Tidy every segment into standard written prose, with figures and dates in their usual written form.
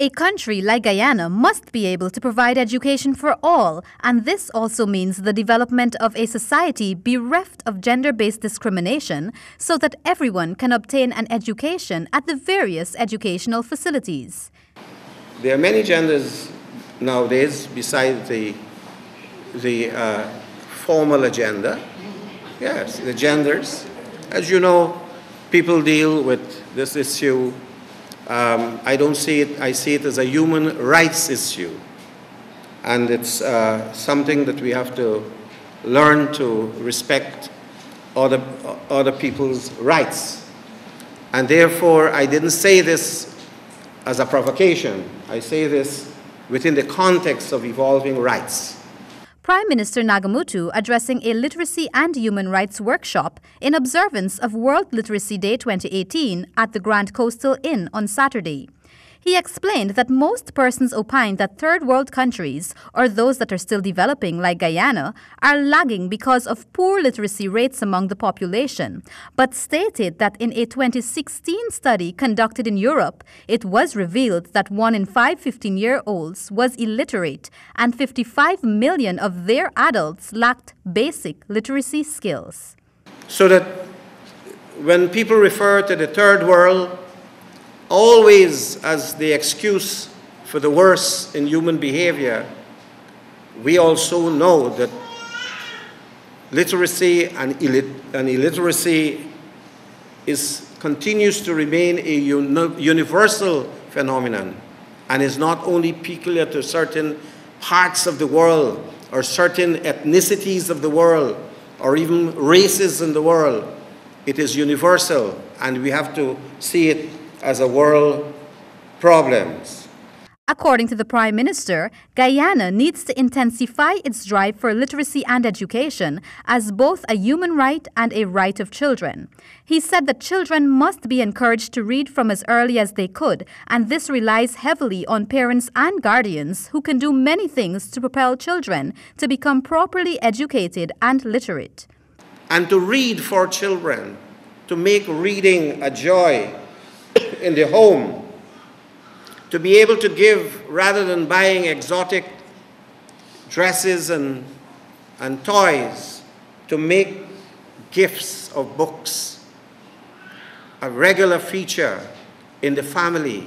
A country like Guyana must be able to provide education for all, and this also means the development of a society bereft of gender-based discrimination so that everyone can obtain an education at the various educational facilities. There are many genders nowadays besides the formal agenda. Yes, the genders. As you know, people deal with this issue. I don't see it, I see it as a human rights issue. And it's something that we have to learn to respect other people's rights. And therefore, I didn't say this as a provocation. I say this within the context of evolving rights. Prime Minister Nagamutu addressing a literacy and human rights workshop in observance of World Literacy Day 2018 at the Grand Coastal Inn on Saturday. He explained that most persons opine that third world countries, or those that are still developing like Guyana, are lagging because of poor literacy rates among the population, but stated that in a 2016 study conducted in Europe, it was revealed that 1 in 5 15-year-olds was illiterate and 55 million of their adults lacked basic literacy skills. So that when people refer to the third world, always as the excuse for the worst in human behavior, we also know that literacy and illiteracy continues to remain a universal phenomenon and is not only peculiar to certain parts of the world or certain ethnicities of the world or even races in the world. It is universal, and we have to see it as a world problem. According to the Prime Minister, Guyana needs to intensify its drive for literacy and education as both a human right and a right of children. He said that children must be encouraged to read from as early as they could, and this relies heavily on parents and guardians who can do many things to propel children to become properly educated and literate. And to read for children, to make reading a joy in the home, to be able to give, rather than buying exotic dresses and toys, to make gifts of books a regular feature in the family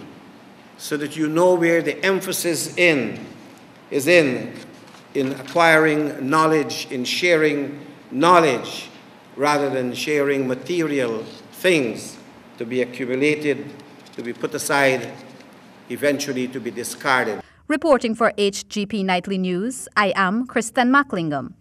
so that you know where the emphasis is in acquiring knowledge, in sharing knowledge, rather than sharing material things to be accumulated, to be put aside, eventually to be discarded. Reporting for HGP Nightly News, I am Kristen Macklingam.